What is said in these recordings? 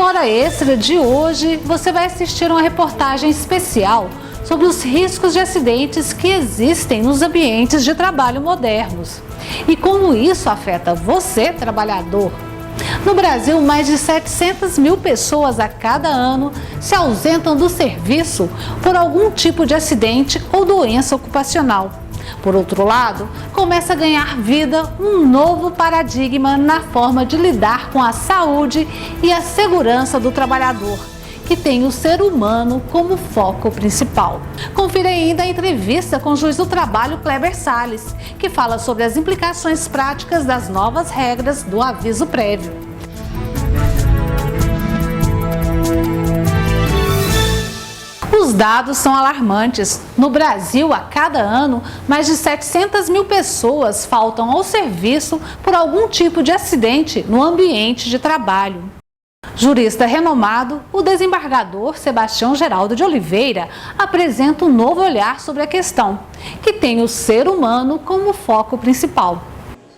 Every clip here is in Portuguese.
Hora Extra de hoje, você vai assistir uma reportagem especial sobre os riscos de acidentes que existem nos ambientes de trabalho modernos e como isso afeta você, trabalhador. No Brasil, mais de 700 mil pessoas a cada ano se ausentam do serviço por algum tipo de acidente ou doença ocupacional. Por outro lado, começa a ganhar vida um novo paradigma na forma de lidar com a saúde e a segurança do trabalhador, que tem o ser humano como foco principal. Confira ainda a entrevista com o juiz do trabalho, Kleber Salles, que fala sobre as implicações práticas das novas regras do aviso prévio. Os dados são alarmantes. No Brasil, a cada ano, mais de 700 mil pessoas faltam ao serviço por algum tipo de acidente no ambiente de trabalho. Jurista renomado, o desembargador Sebastião Geraldo de Oliveira apresenta um novo olhar sobre a questão, que tem o ser humano como foco principal.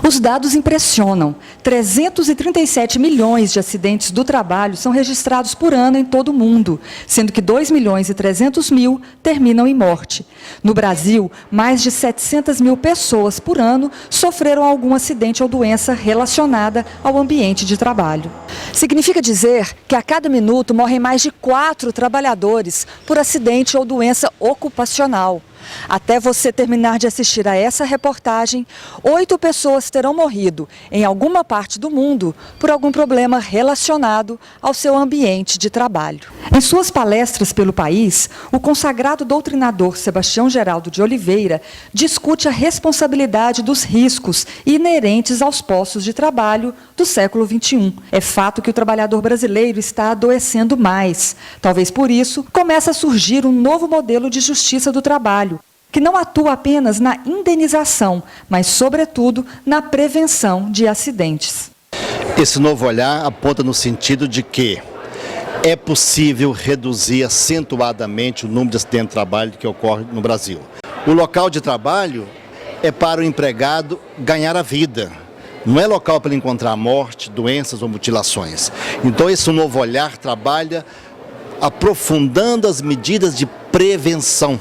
Os dados impressionam. 337 milhões de acidentes do trabalho são registrados por ano em todo o mundo, sendo que 2.300.000 terminam em morte. No Brasil, mais de 700 mil pessoas por ano sofreram algum acidente ou doença relacionada ao ambiente de trabalho. Significa dizer que a cada minuto morrem mais de 4 trabalhadores por acidente ou doença ocupacional. Até você terminar de assistir a essa reportagem, 8 pessoas terão morrido em alguma parte do mundo por algum problema relacionado ao seu ambiente de trabalho. Em suas palestras pelo país, o consagrado doutrinador Sebastião Geraldo de Oliveira discute a responsabilidade dos riscos inerentes aos postos de trabalho do século XXI. É fato que o trabalhador brasileiro está adoecendo mais. Talvez por isso, começa a surgir um novo modelo de justiça do trabalho, que não atua apenas na indenização, mas, sobretudo, na prevenção de acidentes. Esse novo olhar aponta no sentido de que é possível reduzir acentuadamente o número de acidentes de trabalho que ocorre no Brasil. O local de trabalho é para o empregado ganhar a vida. Não é local para ele encontrar morte, doenças ou mutilações. Então, esse novo olhar trabalha aprofundando as medidas de prevenção.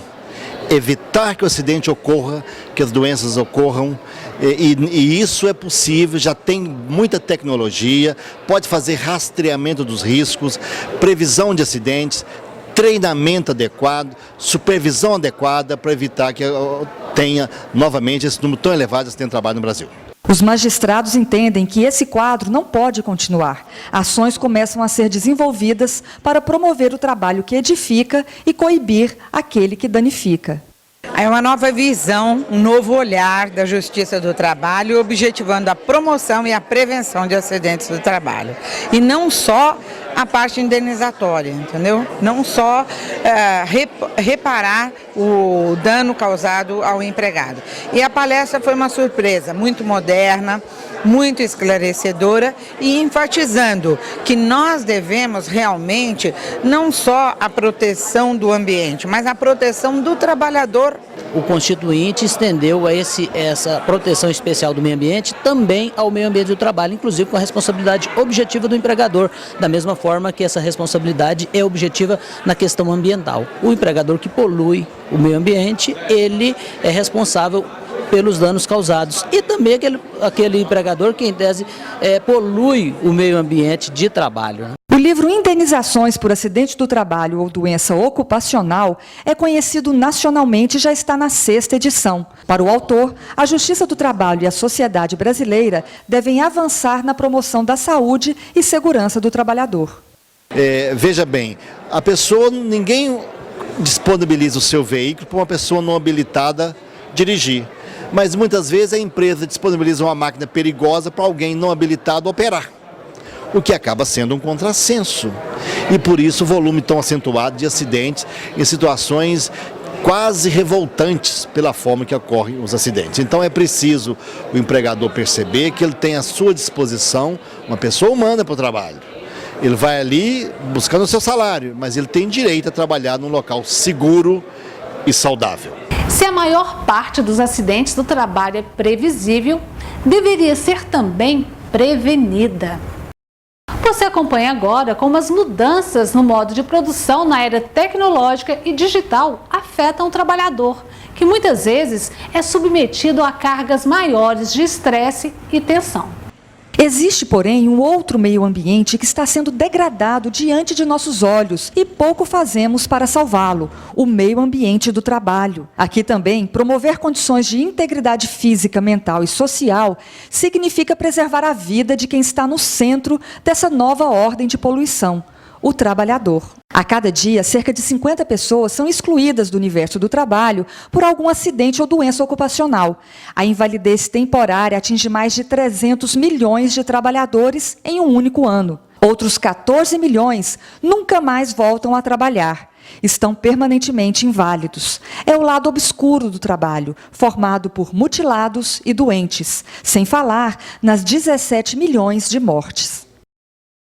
Evitar que o acidente ocorra, que as doenças ocorram, e isso é possível, já tem muita tecnologia, pode fazer rastreamento dos riscos, previsão de acidentes, treinamento adequado, supervisão adequada para evitar que tenha novamente esse número tão elevado de acidentes de trabalho no Brasil. Os magistrados entendem que esse quadro não pode continuar. Ações começam a ser desenvolvidas para promover o trabalho que edifica e coibir aquele que danifica. É uma nova visão, um novo olhar da Justiça do Trabalho, objetivando a promoção e a prevenção de acidentes do trabalho. E não só a parte indenizatória, entendeu? Não só reparar o dano causado ao empregado. E a palestra foi uma surpresa, muito moderna, muito esclarecedora e enfatizando que nós devemos realmente não só a proteção do ambiente, mas a proteção do trabalhador. O Constituinte estendeu essa proteção especial do meio ambiente também ao meio ambiente do trabalho, inclusive com a responsabilidade objetiva do empregador, da mesma forma que essa responsabilidade é objetiva na questão ambiental. O empregador que polui o meio ambiente, ele é responsável pelos danos causados. E também aquele empregador que, em tese, polui o meio ambiente de trabalho. O livro Indenizações por Acidente do Trabalho ou Doença Ocupacional é conhecido nacionalmente e já está na 6ª edição. Para o autor, a Justiça do Trabalho e a sociedade brasileira devem avançar na promoção da saúde e segurança do trabalhador. Veja bem, ninguém disponibiliza o seu veículo para uma pessoa não habilitada dirigir. Mas muitas vezes a empresa disponibiliza uma máquina perigosa para alguém não habilitado operar, o que acaba sendo um contrassenso. E por isso o volume tão acentuado de acidentes em situações quase revoltantes pela forma que ocorrem os acidentes. Então é preciso o empregador perceber que ele tem à sua disposição uma pessoa humana para o trabalho. Ele vai ali buscando o seu salário, mas ele tem direito a trabalhar num local seguro e saudável. Se a maior parte dos acidentes do trabalho é previsível, deveria ser também prevenida. Você acompanha agora como as mudanças no modo de produção na era tecnológica e digital afetam o trabalhador, que muitas vezes é submetido a cargas maiores de estresse e tensão. Existe, porém, um outro meio ambiente que está sendo degradado diante de nossos olhos e pouco fazemos para salvá-lo, o meio ambiente do trabalho. Aqui também, promover condições de integridade física, mental e social significa preservar a vida de quem está no centro dessa nova ordem de poluição, o trabalhador. A cada dia, cerca de 50 pessoas são excluídas do universo do trabalho por algum acidente ou doença ocupacional. A invalidez temporária atinge mais de 300 milhões de trabalhadores em um único ano. Outros 14 milhões nunca mais voltam a trabalhar. Estão permanentemente inválidos. É o lado obscuro do trabalho, formado por mutilados e doentes, sem falar nas 17 milhões de mortes.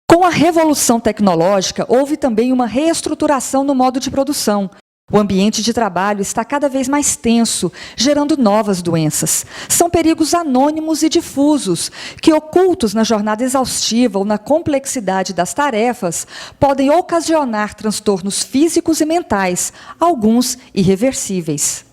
Com a revolução tecnológica, houve também uma reestruturação no modo de produção. O ambiente de trabalho está cada vez mais tenso, gerando novas doenças. São perigos anônimos e difusos, que, ocultos na jornada exaustiva ou na complexidade das tarefas, podem ocasionar transtornos físicos e mentais, alguns irreversíveis.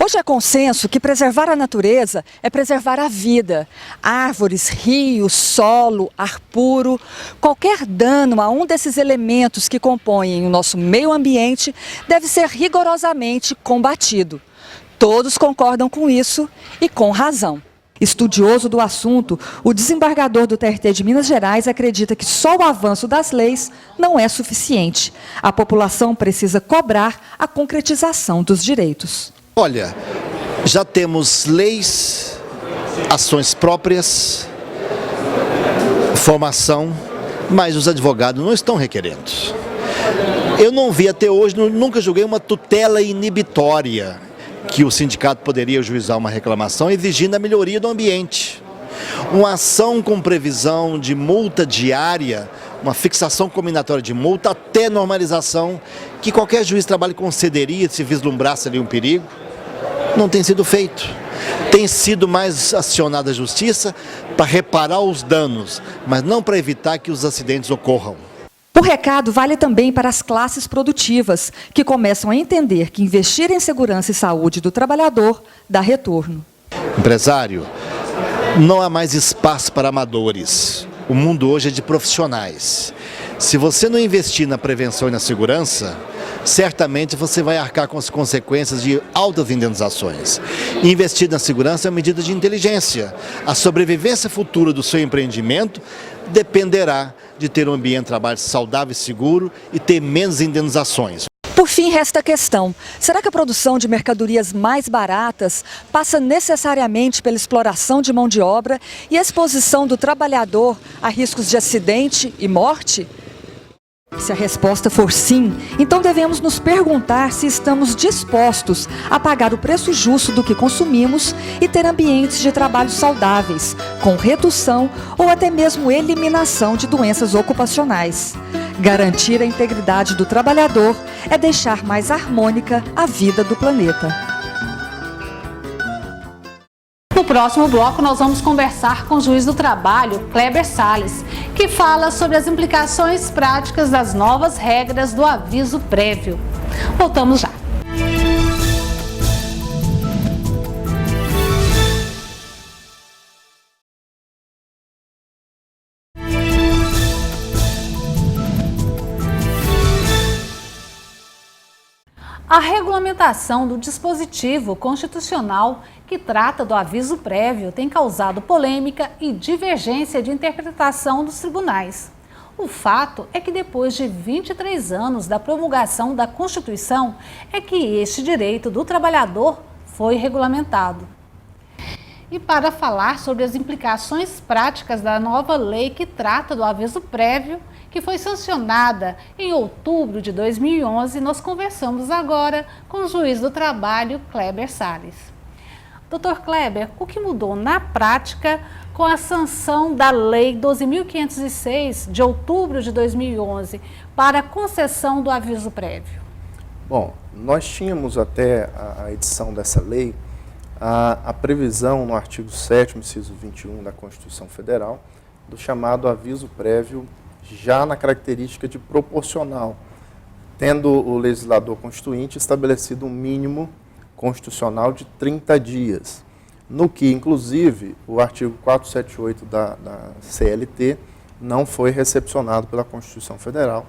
Hoje é consenso que preservar a natureza é preservar a vida. Árvores, rios, solo, ar puro, qualquer dano a um desses elementos que compõem o nosso meio ambiente deve ser rigorosamente combatido. Todos concordam com isso e com razão. Estudioso do assunto, o desembargador do TRT de Minas Gerais acredita que só o avanço das leis não é suficiente. A população precisa cobrar a concretização dos direitos. Olha, já temos leis, ações próprias, formação, mas os advogados não estão requerendo. Eu não vi até hoje, nunca julguei uma tutela inibitória que o sindicato poderia juizar uma reclamação exigindo a melhoria do ambiente. Uma ação com previsão de multa diária, uma fixação combinatória de multa até normalização, que qualquer juiz de trabalho concederia se vislumbrasse ali um perigo. Não tem sido feito. Tem sido mais acionada a justiça para reparar os danos, mas não para evitar que os acidentes ocorram. O recado vale também para as classes produtivas, que começam a entender que investir em segurança e saúde do trabalhador dá retorno. Empresário, não há mais espaço para amadores. O mundo hoje é de profissionais. Se você não investir na prevenção e na segurança, certamente você vai arcar com as consequências de altas indenizações. Investir na segurança é uma medida de inteligência. A sobrevivência futura do seu empreendimento dependerá de ter um ambiente de trabalho saudável e seguro e ter menos indenizações. Por fim, resta a questão: será que a produção de mercadorias mais baratas passa necessariamente pela exploração de mão de obra e a exposição do trabalhador a riscos de acidente e morte? Se a resposta for sim, então devemos nos perguntar se estamos dispostos a pagar o preço justo do que consumimos e ter ambientes de trabalho saudáveis, com redução ou até mesmo eliminação de doenças ocupacionais. Garantir a integridade do trabalhador é deixar mais harmônica a vida do planeta. No próximo bloco, nós vamos conversar com o juiz do trabalho, Kleber Salles, que fala sobre as implicações práticas das novas regras do aviso prévio. Voltamos já. A regulamentação do dispositivo constitucional que trata do aviso prévio tem causado polêmica e divergência de interpretação dos tribunais. O fato é que depois de 23 anos da promulgação da Constituição é que este direito do trabalhador foi regulamentado. E para falar sobre as implicações práticas da nova lei que trata do aviso prévio, que foi sancionada em outubro de 2011, nós conversamos agora com o juiz do trabalho, Kleber Salles. Doutor Kleber, o que mudou na prática com a sanção da Lei 12.506, de outubro de 2011, para a concessão do aviso prévio? Bom, nós tínhamos até a edição dessa lei a previsão no artigo 7º, inciso 21 da Constituição Federal, do chamado aviso prévio, já na característica de proporcional, tendo o legislador constituinte estabelecido um mínimo constitucional de 30 dias, no que, inclusive, o artigo 478 da CLT não foi recepcionado pela Constituição Federal,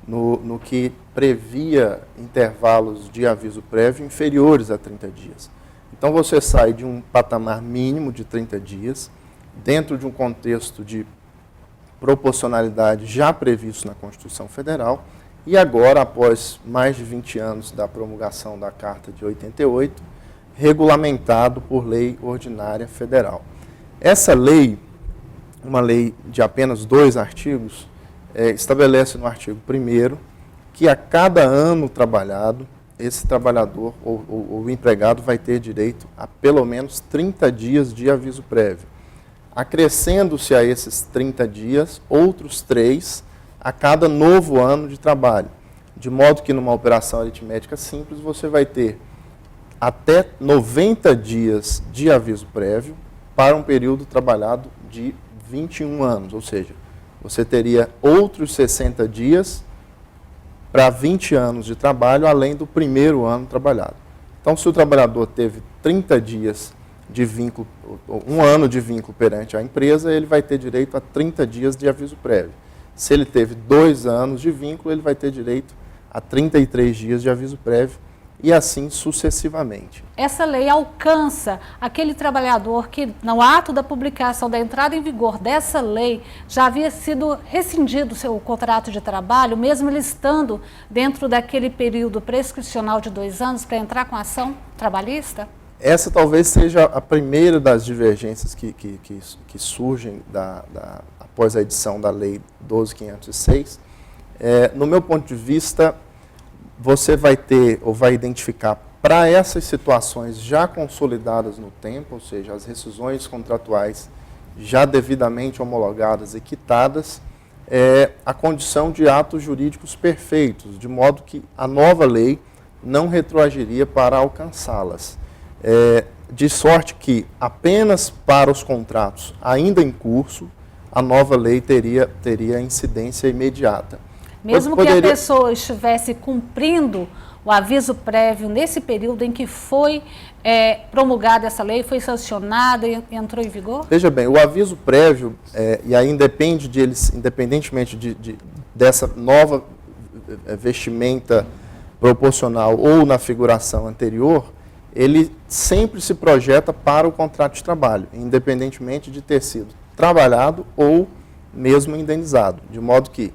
no que previa intervalos de aviso prévio inferiores a 30 dias. Então, você sai de um patamar mínimo de 30 dias, dentro de um contexto de proporcionalidade já previsto na Constituição Federal, e agora, após mais de 20 anos da promulgação da Carta de 88, regulamentado por lei ordinária federal. Essa lei, uma lei de apenas 2 artigos, estabelece no artigo 1º que a cada ano trabalhado, esse trabalhador ou o empregado vai ter direito a pelo menos 30 dias de aviso prévio, acrescendo-se a esses 30 dias outros 3 a cada novo ano de trabalho, de modo que numa operação aritmética simples você vai ter até 90 dias de aviso prévio para um período trabalhado de 21 anos, ou seja, você teria outros 60 dias para 20 anos de trabalho, além do primeiro ano trabalhado. Então, se o trabalhador teve 30 dias de vínculo, 1 ano de vínculo perante a empresa, ele vai ter direito a 30 dias de aviso prévio. Se ele teve 2 anos de vínculo, ele vai ter direito a 33 dias de aviso prévio e assim sucessivamente. Essa lei alcança aquele trabalhador que, no ato da publicação, da entrada em vigor dessa lei, já havia sido rescindido o seu contrato de trabalho, mesmo ele estando dentro daquele período prescricional de 2 anos para entrar com ação trabalhista? Essa talvez seja a primeira das divergências que surgem após a edição da Lei 12.506. No meu ponto de vista, você vai ter ou vai identificar para essas situações já consolidadas no tempo, ou seja, as rescisões contratuais já devidamente homologadas e quitadas, a condição de atos jurídicos perfeitos, de modo que a nova lei não retroagiria para alcançá-las. De sorte que apenas para os contratos ainda em curso, a nova lei teria incidência imediata. Mesmo que a pessoa estivesse cumprindo o aviso prévio nesse período em que foi promulgada essa lei, foi sancionada e entrou em vigor? Veja bem, o aviso prévio, e aí independentemente dessa nova vestimenta proporcional ou na figuração anterior, ele sempre se projeta para o contrato de trabalho, independentemente de ter sido trabalhado ou mesmo indenizado, de modo que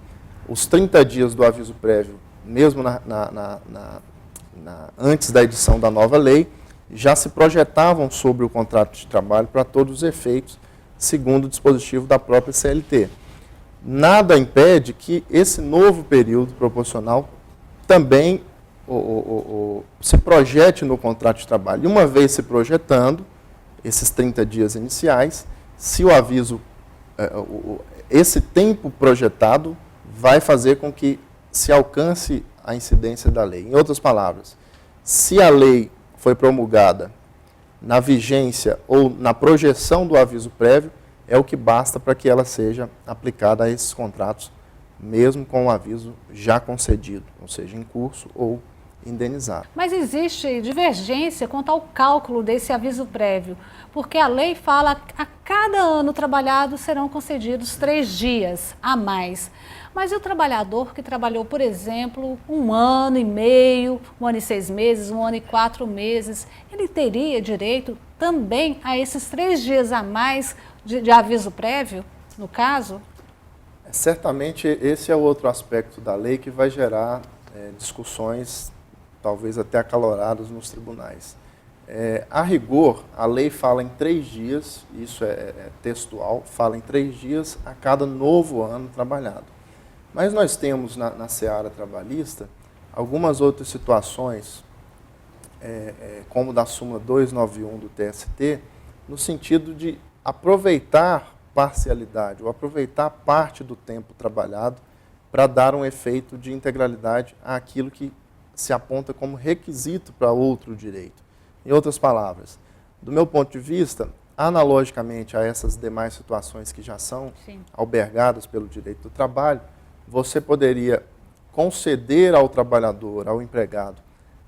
os 30 dias do aviso prévio, mesmo antes da edição da nova lei, já se projetavam sobre o contrato de trabalho para todos os efeitos, segundo o dispositivo da própria CLT. Nada impede que esse novo período proporcional também se projete no contrato de trabalho. E uma vez se projetando, esses 30 dias iniciais, se o aviso, esse tempo projetado vai fazer com que se alcance a incidência da lei. Em outras palavras, se a lei foi promulgada na vigência ou na projeção do aviso prévio, é o que basta para que ela seja aplicada a esses contratos, mesmo com o aviso já concedido, ou seja, em curso ou indenizado. Mas existe divergência quanto ao cálculo desse aviso prévio, porque a lei fala que a cada ano trabalhado serão concedidos 3 dias a mais. Mas e o trabalhador que trabalhou, por exemplo, 1 ano e meio, 1 ano e 6 meses, 1 ano e 4 meses, ele teria direito também a esses 3 dias a mais de aviso prévio, no caso? Certamente esse é outro aspecto da lei que vai gerar discussões, talvez até acaloradas nos tribunais. A rigor, a lei fala em 3 dias, isso é textual, fala em 3 dias a cada novo ano trabalhado. Mas nós temos na seara trabalhista algumas outras situações, como da súmula 291 do TST, no sentido de aproveitar parcialidade, ou aproveitar parte do tempo trabalhado para dar um efeito de integralidade àquilo que se aponta como requisito para outro direito. Em outras palavras, do meu ponto de vista, analogicamente a essas demais situações que já são albergadas pelo direito do trabalho, você poderia conceder ao trabalhador, ao empregado,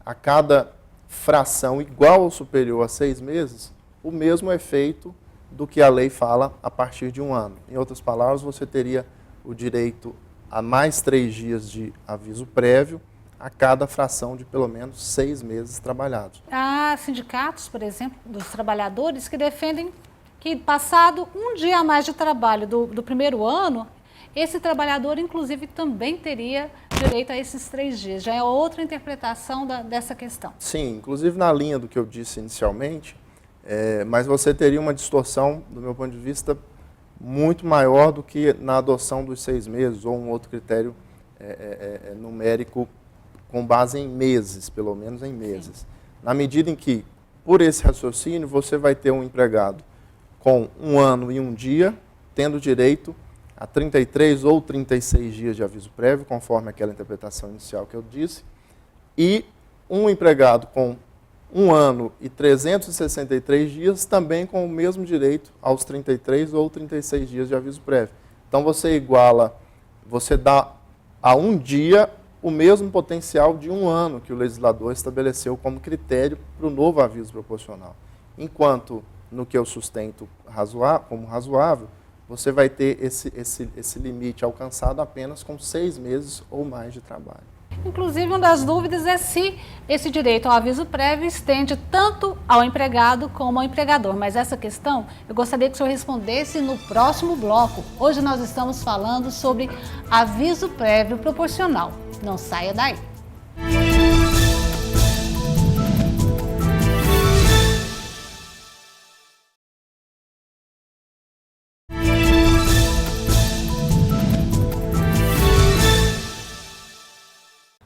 a cada fração igual ou superior a 6 meses, o mesmo efeito do que a lei fala a partir de 1 ano. Em outras palavras, você teria o direito a mais 3 dias de aviso prévio a cada fração de pelo menos 6 meses trabalhados. Há sindicatos, por exemplo, dos trabalhadores que defendem que passado 1 dia a mais de trabalho do primeiro ano, esse trabalhador, inclusive, também teria direito a esses 3 dias. Já é outra interpretação dessa questão. Sim, inclusive na linha do que eu disse inicialmente, mas você teria uma distorção, do meu ponto de vista, muito maior do que na adoção dos 6 meses ou um outro critério numérico com base em meses, pelo menos em meses. Sim. Na medida em que, por esse raciocínio, você vai ter um empregado com 1 ano e 1 dia, tendo direito a 33 ou 36 dias de aviso prévio, conforme aquela interpretação inicial que eu disse, e um empregado com 1 ano e 363 dias, também com o mesmo direito aos 33 ou 36 dias de aviso prévio. Então você iguala, você dá a 1 dia o mesmo potencial de 1 ano que o legislador estabeleceu como critério para o novo aviso proporcional. Enquanto, no que eu sustento como razoável, você vai ter esse limite alcançado apenas com 6 meses ou mais de trabalho. Inclusive, uma das dúvidas é se esse direito ao aviso prévio estende tanto ao empregado como ao empregador. Mas essa questão eu gostaria que o senhor respondesse no próximo bloco. Hoje nós estamos falando sobre aviso prévio proporcional. Não saia daí.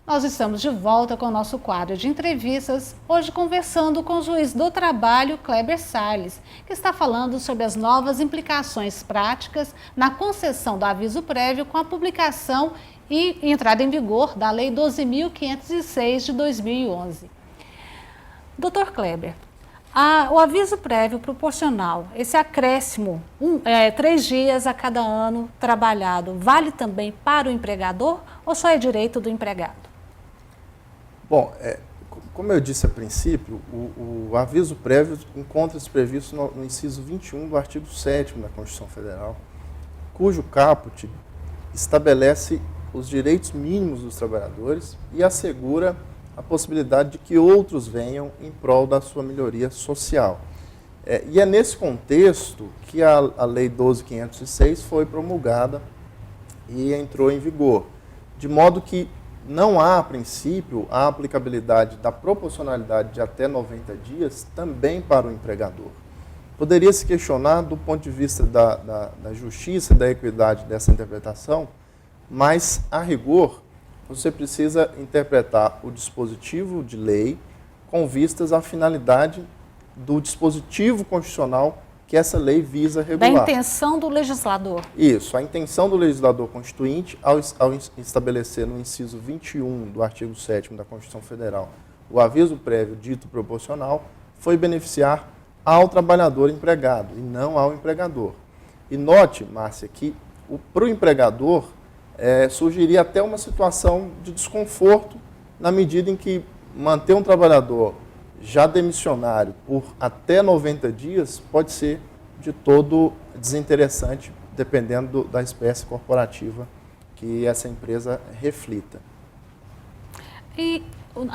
Nós estamos de volta com o nosso quadro de entrevistas, hoje conversando com o juiz do trabalho, Kleber Salles, que está falando sobre as novas implicações práticas na concessão do aviso prévio com a publicação e entrada em vigor da Lei 12.506 de 2011. Doutor Kleber, o aviso prévio proporcional, esse acréscimo, 3 dias a cada ano trabalhado, vale também para o empregador ou só é direito do empregado? Bom, como eu disse a princípio, o aviso prévio encontra-se previsto no inciso 21 do artigo 7º da Constituição Federal, cujo caput estabelece os direitos mínimos dos trabalhadores e assegura a possibilidade de que outros venham em prol da sua melhoria social. E é nesse contexto que a Lei 12.506 foi promulgada e entrou em vigor, de modo que não há, a princípio, a aplicabilidade da proporcionalidade de até 90 dias também para o empregador. Poderia se questionar do ponto de vista da justiça e da equidade dessa interpretação, mas, a rigor, você precisa interpretar o dispositivo de lei com vistas à finalidade do dispositivo constitucional que essa lei visa regular. Da intenção do legislador. Isso, a intenção do legislador constituinte, ao estabelecer no inciso 21 do artigo 7º da Constituição Federal o aviso prévio dito proporcional, foi beneficiar ao trabalhador empregado e não ao empregador. E note, Márcia, que para o empregador surgiria até uma situação de desconforto na medida em que manter um trabalhador já demissionário por até 90 dias pode ser de todo desinteressante, dependendo da espécie corporativa que essa empresa reflita. E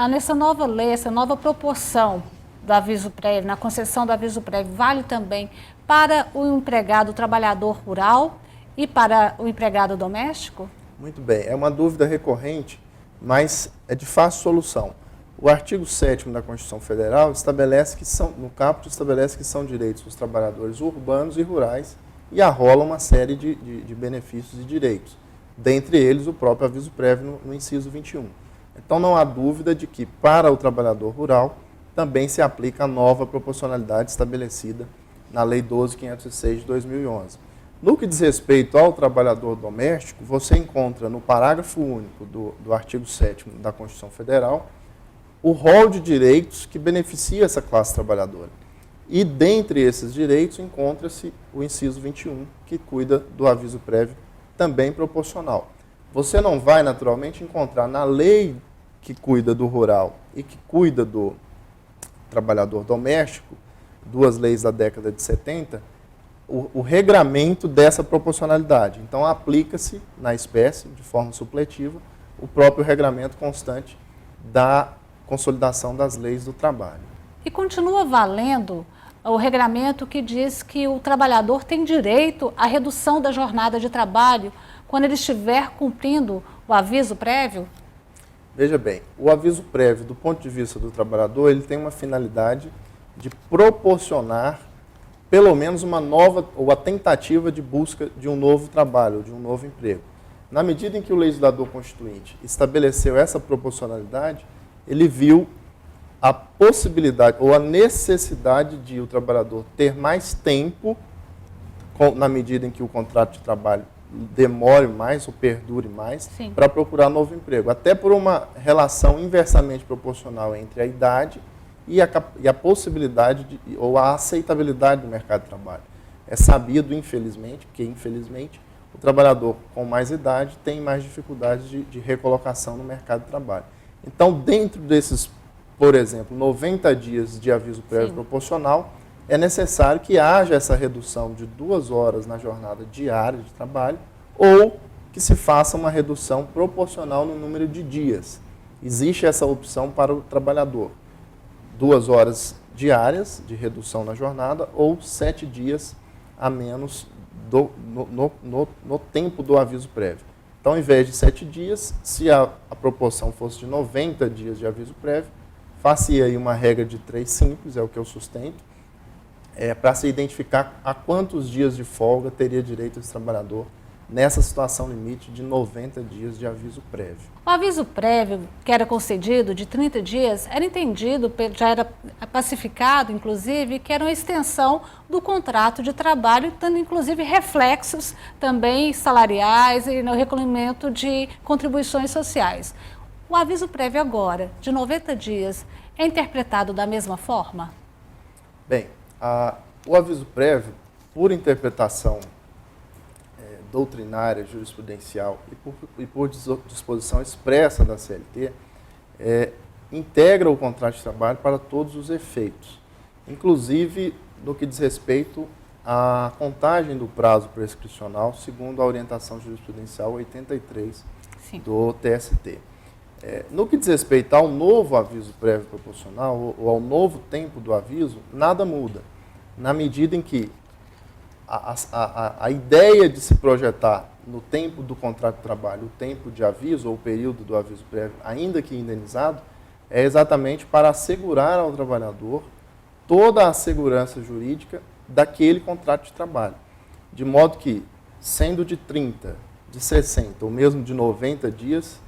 nessa nova lei, essa nova proporção do aviso prévio, na concessão do aviso prévio, vale também para o empregado, o trabalhador rural e para o empregado doméstico? Muito bem, é uma dúvida recorrente, mas é de fácil solução. O artigo 7º da Constituição Federal estabelece que no caput estabelece que são direitos dos trabalhadores urbanos e rurais e arrola uma série de benefícios e direitos, dentre eles o próprio aviso prévio no inciso 21. Então não há dúvida de que para o trabalhador rural também se aplica a nova proporcionalidade estabelecida na Lei 12.506 de 2011. No que diz respeito ao trabalhador doméstico, você encontra no parágrafo único do artigo 7º da Constituição Federal o rol de direitos que beneficia essa classe trabalhadora. E dentre esses direitos encontra-se o inciso 21, que cuida do aviso prévio também proporcional. Você não vai naturalmente encontrar na lei que cuida do rural e que cuida do trabalhador doméstico, duas leis da década de 70, o regramento dessa proporcionalidade. Então, aplica-se na espécie, de forma supletiva, o próprio regramento constante da consolidação das leis do trabalho. E continua valendo o regramento que diz que o trabalhador tem direito à redução da jornada de trabalho quando ele estiver cumprindo o aviso prévio? Veja bem, o aviso prévio, do ponto de vista do trabalhador, ele tem uma finalidade de proporcionar pelo menos uma nova, ou a tentativa de busca de um novo trabalho, de um novo emprego. Na medida em que o legislador constituinte estabeleceu essa proporcionalidade, ele viu a possibilidade ou a necessidade de o trabalhador ter mais tempo, na medida em que o contrato de trabalho demore mais ou perdure mais, para procurar novo emprego. Até por uma relação inversamente proporcional entre a idade e a possibilidade ou a aceitabilidade do mercado de trabalho. É sabido, infelizmente, que infelizmente o trabalhador com mais idade tem mais dificuldades de recolocação no mercado de trabalho. Então, dentro desses, por exemplo, 90 dias de aviso prévio proporcional, é necessário que haja essa redução de 2 horas na jornada diária de trabalho ou que se faça uma redução proporcional no número de dias. Existe essa opção para o trabalhador. 2 horas diárias de redução na jornada ou 7 dias a menos no tempo do aviso prévio. Então, ao invés de 7 dias, se a proporção fosse de 90 dias de aviso prévio, faça-se aí uma regra de 3 simples, é o que eu sustento, para se identificar a quantos dias de folga teria direito esse trabalhador nessa situação limite de 90 dias de aviso prévio. O aviso prévio, que era concedido de 30 dias, era entendido, já era pacificado, inclusive, que era uma extensão do contrato de trabalho, tendo inclusive reflexos também salariais e no recolhimento de contribuições sociais. O aviso prévio agora, de 90 dias, é interpretado da mesma forma? Bem, o aviso prévio, por interpretação doutrinária, jurisprudencial e por disposição expressa da CLT, integra o contrato de trabalho para todos os efeitos, inclusive no que diz respeito à contagem do prazo prescricional, segundo a orientação jurisprudencial 83 do TST. No que diz respeito ao novo aviso prévio proporcional ou ao novo tempo do aviso, nada muda, na medida em que a ideia de se projetar no tempo do contrato de trabalho, o tempo de aviso ou o período do aviso prévio, ainda que indenizado, é exatamente para assegurar ao trabalhador toda a segurança jurídica daquele contrato de trabalho. De modo que, sendo de 30, de 60 ou mesmo de 90 dias,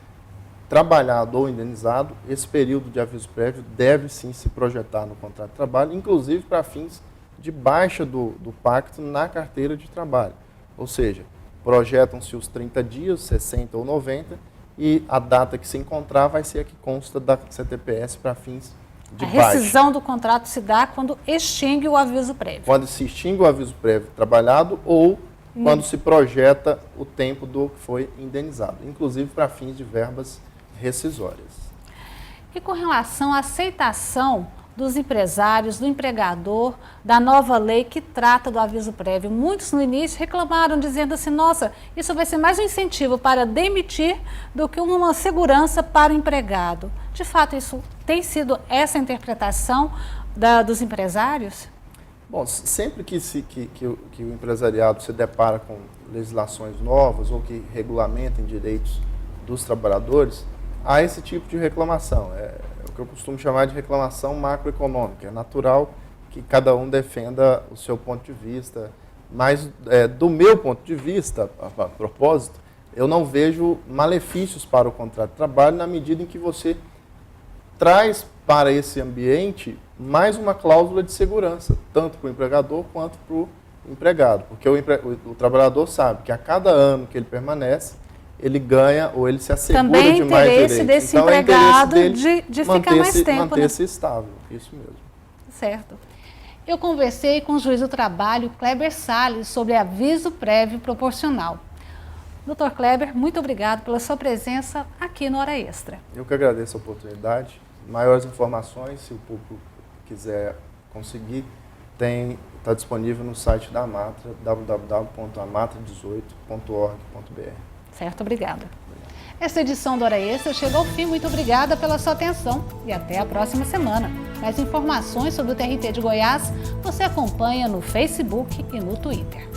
trabalhado ou indenizado, esse período de aviso prévio deve sim se projetar no contrato de trabalho, inclusive para fins de baixa do pacto na carteira de trabalho. Ou seja, projetam-se os 30 dias, 60 ou 90, e a data que se encontrar vai ser a que consta da CTPS para fins de baixa. A rescisão do contrato se dá quando extingue o aviso prévio. Quando se extingue o aviso prévio trabalhado ou quando se projeta o tempo do que foi indenizado, inclusive para fins de verbas rescisórias. E com relação à aceitação dos empresários, do empregador, da nova lei que trata do aviso prévio. Muitos no início reclamaram, dizendo assim, nossa, isso vai ser mais um incentivo para demitir do que uma segurança para o empregado. De fato, isso tem sido essa interpretação dos empresários? Bom, sempre que o empresariado se depara com legislações novas ou que regulamentem direitos dos trabalhadores, há esse tipo de reclamação. É o que eu costumo chamar de reclamação macroeconômica. É natural que cada um defenda o seu ponto de vista, mas do meu ponto de vista, a propósito, eu não vejo malefícios para o contrato de trabalho na medida em que você traz para esse ambiente mais uma cláusula de segurança, tanto para o empregador quanto para o empregado, porque o trabalhador sabe que a cada ano que ele permanece, ele ganha ou ele se assegura também de mais direitos. Também interesse desse então, empregado é interesse de ficar mais tempo. Manter-se estável, isso mesmo. Certo. eu conversei com o juiz do trabalho, Kleber Salles, sobre aviso prévio proporcional. Doutor Kleber, muito obrigado pela sua presença aqui no Hora Extra. Eu que agradeço a oportunidade. Maiores informações, se o público quiser conseguir, está disponível no site da Amatra, www.amatra18.org.br. Certo, obrigada. Esta edição do Hora Extra chegou ao fim. Muito obrigada pela sua atenção e até a próxima semana. Mais informações sobre o TRT de Goiás você acompanha no Facebook e no Twitter.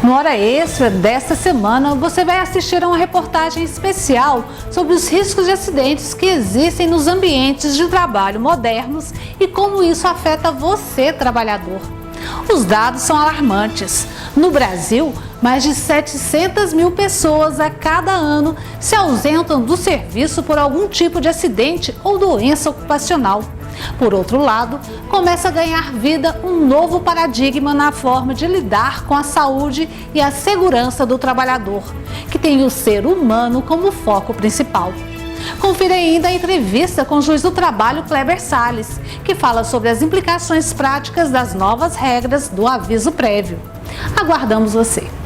No Hora Extra desta semana, você vai assistir a uma reportagem especial sobre os riscos de acidentes que existem nos ambientes de trabalho modernos e como isso afeta você, trabalhador. Os dados são alarmantes. No Brasil, mais de 700 mil pessoas a cada ano se ausentam do serviço por algum tipo de acidente ou doença ocupacional. Por outro lado, começa a ganhar vida um novo paradigma na forma de lidar com a saúde e a segurança do trabalhador, que tem o ser humano como foco principal. Confira ainda a entrevista com o juiz do trabalho, Kleber Salles, que fala sobre as implicações práticas das novas regras do aviso prévio. Aguardamos você!